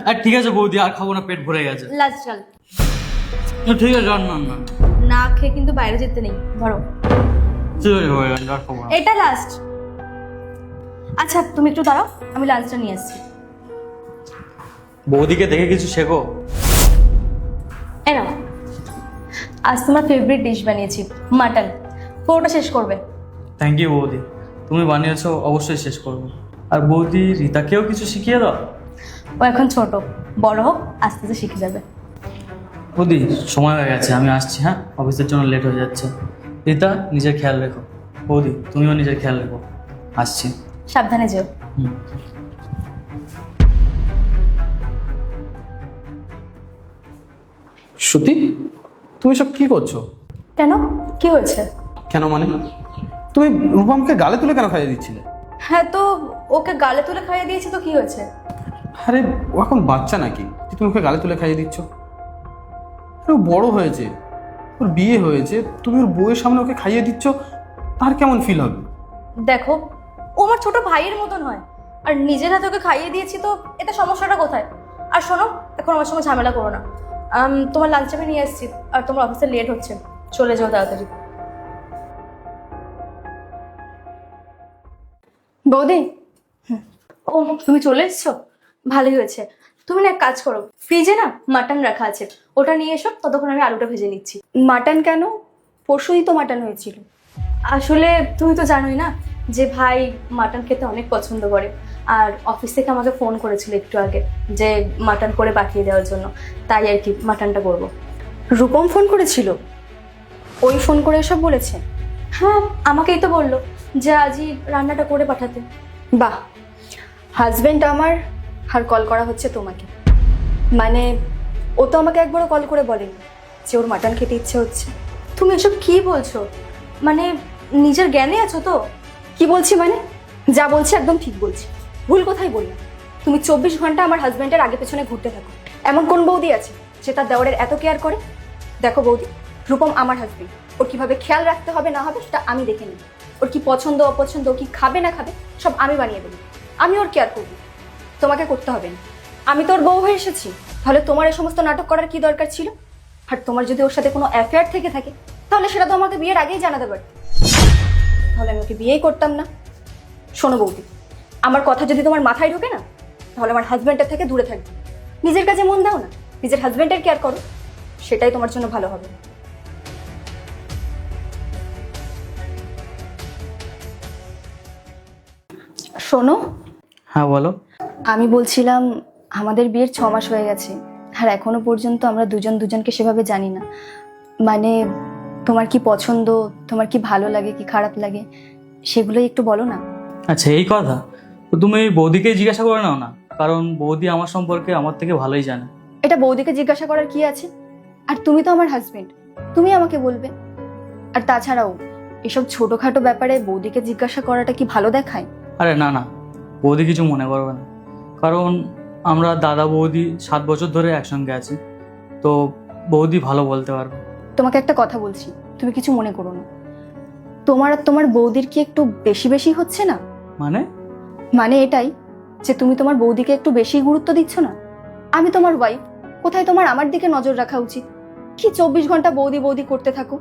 আর ঠিক আছে বৌদি, আর খাবো না, পেট ভরে গেছে। লাস্ট চল। ঠিক আছে, না না না খেয়ে কিন্তু বাইরে যেতে নেই, ধরো। ঠিক আছে, হয়ে গেছে, আর খাবো না। এটা লাস্ট। আচ্ছা তুমি একটু দাঁড়াও, আমি লাঞ্চটা নিয়ে আসছি। বৌদিকে দেখে কিছু শেখো। এ নাও, আজ তোমার ফেভারিট ডিশ বানিয়েছি, মাটন। পুরোটা শেষ করবে। থ্যাংক ইউ বৌদি, তুমি বানিয়েছো, অবশ্যই শেষ করবো। আর বৌদি রীতাকেও কিছু শিখিয়ে দাও। ও এখন ছোট, বড় হোক, আস্তে আস্তে শিখে যাবে। বৌদি সময় হয়ে গেছে, আমি আসছি। হ্যাঁ, অফিসের জন্য লেট হয়ে যাচ্ছে। রীতা, নিজের খেয়াল রেখো। বৌদি তুমিও নিজের খেয়াল রেখো। আসছি। সাবধানে যেও। হুম। শ্রুতি, তুমি সব কি করছো? কেন, কি হয়েছে? কেন মানে? তুমি রূপমকে গালে তুলে কেন খাইয়ে দিচ্ছিলে? হ্যাঁ তো ওকে গালে তুলে খাইয়ে দিয়েছি তো কি হয়েছে? আরে ও এখন বাচ্চা নাকি যে তুমি ওকে গালে তুলে খাইয়ে দিচ্ছ? আরে ও বড় হয়েছে, ওর বিয়ে হয়েছে, তুমি ওর বউয়ের সামনে ওকে খাইয়ে দিচ্ছ, তার কেমন ফিল হবে? দেখো, ও আমার ছোট ভাইয়ের মতন হয়, আর নিজের হাতে ওকে খাইয়ে দিয়েছি তো এতে সমস্যাটা কোথায়? আর শোনো, এখন আমার সঙ্গে ঝামেলা করো না। তোমার লাঞ্চ আমি নিয়ে এসেছি, আর তোমার অফিসে লেট হচ্ছে, চলে যাও তাড়াতাড়ি। বৌদি, ও তুমি চলে এসছো, ভালোই হয়েছে। তুমি না এক কাজ করো, ফ্রিজে না মাটন রাখা আছে, ওটা নিয়ে এসো, ততক্ষণ আমি আলুটা ভেজে নিচ্ছি। মাটন কেন? পরশুই তো মাটন হয়েছিল। আসলে তুমি তো জানোই না যে ভাই মাটন খেতে অনেক পছন্দ করে, আর অফিস থেকে আমাকে ফোন করেছিল একটু আগে যে মাটন করে পাঠিয়ে দেওয়ার জন্য, তাই আর কি মাটনটা করবো। রূপম ফোন করেছিল? ওই ফোন করে এসব বলেছে? হ্যাঁ, আমাকেই তো বললো যে আজই রান্নাটা করে পাঠাতে। বাহ, হাজবেন্ড আমার, আর কল করা হচ্ছে তোমাকে? মানে ও তো আমাকে একবারও কল করে বলেনি যে ওর মাটন খেতে ইচ্ছে হচ্ছে। তুমি এসব কি বলছো? মানে নিজের জ্ঞানে আছো তো? কি বলছি মানে, যা বলছি একদম ঠিক বলছি, ভুল কোথায় বললাম? তুমি 24 ঘন্টা আমার হাজবেন্ডের আগে পেছনে ঘুরতে থাকো। এমন কোন বৌদি আছে যে তার দেওরের এত কেয়ার করে? দেখো বৌদি, রূপম আমার হাজবেন্ড, ওর কিভাবে খেয়াল রাখতে হবে না হবে সেটা আমি দেখে নিই। ওর কি পছন্দ অপছন্দ, কি খাবে না খাবে, সব আমি বানিয়ে দেবো। আমি ওর কেয়ার করবো, তোমাকে করতে হবে না। আমি তোর বউ হয়ে এসেছি, তাহলে তোমার এই সমস্ত নাটক করার কি দরকার ছিল? আর তোমার যদি ওর সাথে কোনো অ্যাফেয়ার থেকে থাকে তাহলে সেটা তো আমাকে বিয়ের আগেই জানাতে পারতে, তাহলে আমি ওকে বিয়েই করতাম না। শোনো বৌদি, আমার কথা যদি তোমার মাথায় ঢোকে না, তাহলে আমার হাজবেন্ডের থেকে দূরে থাকবে। নিজের কাছে মন দাও না, নিজের হাজবেন্ডের কেয়ার করো, সেটাই তোমার জন্য ভালো হবে। শোনো, হ্যাঁ বলো। আমি বলছিলাম আমাদের বিয়ের 6 মাস হয়ে গেছে, আর এখনো পর্যন্ত আমরা দুজন দুজনকে সেভাবে জানি না। মানে তোমার কি পছন্দ, তোমার কি ভালো লাগে কি খারাপ লাগে, সেগুলোই একটু বলো না। আচ্ছা এই কথা, তো তুমি এই বৌদিকেই জিজ্ঞাসা করে নাও না, কারণ বৌদি আমার সম্পর্কে আমার থেকে ভালোই জানে। এটা বৌদিকে জিজ্ঞাসা করার কি আছে? আর তুমি তো আমার হাজবেন্ড, তুমি আমাকে বলবে। আর তাছাড়াও এসব ছোটখাটো ব্যাপারে বৌদিকে জিজ্ঞাসা করাটা কি ভালো দেখায়? আরে না না, বৌদি কিছু মনে করবে না, কারণ আমরা দাদা বৌদি 7 বছর ধরে একসঙ্গে আছি, তো বৌদি ভালো বলতে পারবে। তোমাকে একটা কথা বলছি, তুমি কিছু মনে করো না। তোমার আর তোমার বৌদির কি একটু বেশি বেশি হচ্ছে না? মানে? মানে এটাই যে তুমি তোমার বৌদিকে একটু বেশি গুরুত্ব দিচ্ছ না। আমি তোমার ওয়াইফ, কোথায় তোমার আমার দিকে নজর রাখা উচিত? কি 24 ঘন্টা বৌদি বৌদি করতে থাকো?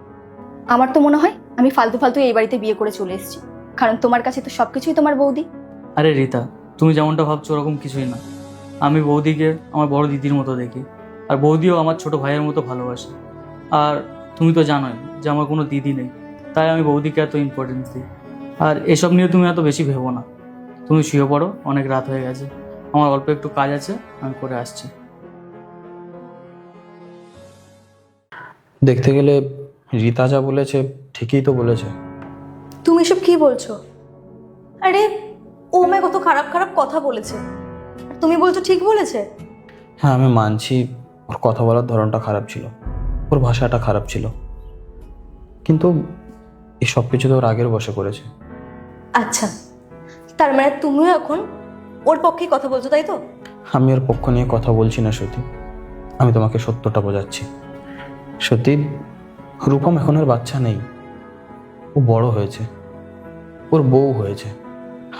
আমার তো মনে হয় আমি ফালতু ফালতু এই বাড়িতে বিয়ে করে চলে এসেছি, কারণ তোমার কাছে তো সবকিছুই তোমার বৌদি। আরে রীতা, তুমি যেমনটা ভাবছো ওরকম কিছুই না। আমি বৌদিকে আমার বড় দিদির মতো দেখি, আর বৌদিও আমার ছোট ভাইয়ের মতো ভালোবাসে। আর তুমি তো জানোই যে আমার কোনো দিদি নেই, তাই আমি বৌদিকে এত ইম্পর্টেন্স দিই। আর এসব নিয়ে তুমি এত বেশি ভেবো না, তুমি শুয়ে পড়ো, অনেক রাত হয়ে গেছে, আমার অল্প একটু কাজ আছে, আমি করে আসছি। দেখতে গেলে রীতা যা বলেছে ঠিকই তো বলেছে। তুমি এসব কি বলছো? আরে ও আমায় কত খারাপ খারাপ কথা বলেছে, আর তুমি বলছো ঠিক বলেছে? হ্যাঁ আমি মানছি, ওর কথা বলার ধরনটা খারাপ ছিল, ওর ভাষাটা খারাপ ছিল, কিন্তু এই সব কিছু তো ওর আগের বসে করেছে। আচ্ছা, তার মানে তুমিও এখন ওর পক্ষে কথা বলছো, তাই তো? আমি ওর পক্ষ নিয়ে কথা বলছি না শ্রুতি, আমি তোমাকে সত্যটা বোঝাচ্ছি। সত্যি, রূপম এখন আর বাচ্চা নেই, ও বড় হয়েছে, ওর বউ হয়েছে,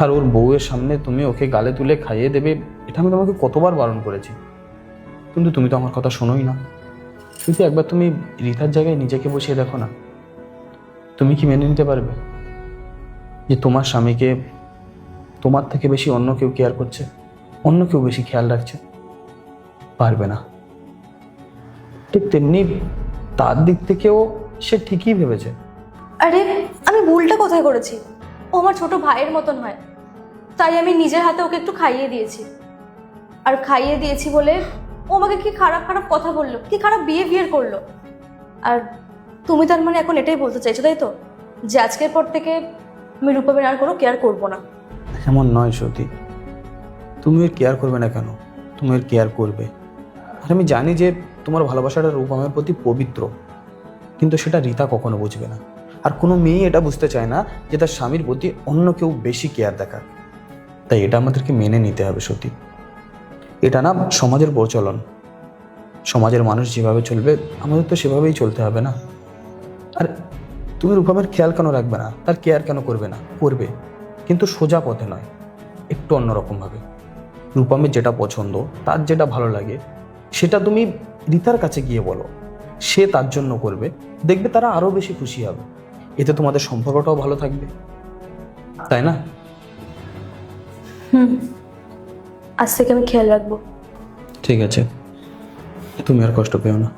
আর ওর বউয়ের সামনে তুমি ওকে গালে তুলে খাইয়ে দেবে, এটা আমি তোমাকে কতবার বারণ করেছি, কিন্তু তুমি তো আমার কথা শোনোই না। কিন্তু একবার তুমি রিতার জায়গায় নিজেকে বসিয়ে দেখো না, তুমি কি মেনে নিতে পারবে যে তোমার স্বামীকে তোমার থেকে বেশি অন্য কেউ কেয়ার করছে, অন্য কেউ বেশি খেয়াল রাখছে? পারবে না। ঠিক তেমনি তার দিক থেকেও সে ঠিকই ভেবেছে। আরে আমি ভুলটা কোথায় করেছি? ও আমার ছোট ভাইয়ের মতন হয়, তাই আমি নিজের হাতে ওকে একটু খাইয়ে দিয়েছি। আর খাইয়ে দিয়েছি বলে ও আমাকে কি খারাপ খারাপ কথা বললো, কি খারাপ বিহেভিয়ার করলো। আর তুমি তার মানে এখন এটাই বলতে চাইছো, তাই তো, যে আজকের পর থেকে আমি রূপমের আর কোনো কেয়ার করবো না? এমন নয় সত্যি, তুমি ওর কেয়ার করবে না কেন? তুমি ওর কেয়ার করবে। আর আমি জানি যে তোমার ভালোবাসাটা রূপমের প্রতি পবিত্র, কিন্তু সেটা রিতা কখনো বুঝবে না। আর কোনো মেয়ে এটা বুঝতে চায় না যে তার স্বামীর প্রতি অন্য কেউ বেশি কেয়ার দেখাক। তাই এটা আমাদেরকে মেনে নিতে হবে সত্যি। এটা না সমাজের প্রচলন, সমাজের মানুষ যেভাবে চলবে আমাদের তো সেভাবেই চলতে হবে না। আর তুমি রূপমের খেয়াল কেন রাখবে না, তার কেয়ার কেন করবে না? করবে, কিন্তু সোজা পথে নয়, একটু অন্যরকমভাবে। রূপমের যেটা পছন্দ, তার যেটা ভালো লাগে, সেটা তুমি রিতার কাছে গিয়ে বলো, সে তার জন্য করবে, দেখবে তারা আরও বেশি খুশি হবে। এতে তোমাদের সম্পর্কটাও ভালো থাকবে, তাই না? আজ থেকে আমি খেয়াল রাখবো। ঠিক আছে, তুমি আর কষ্ট পেও না।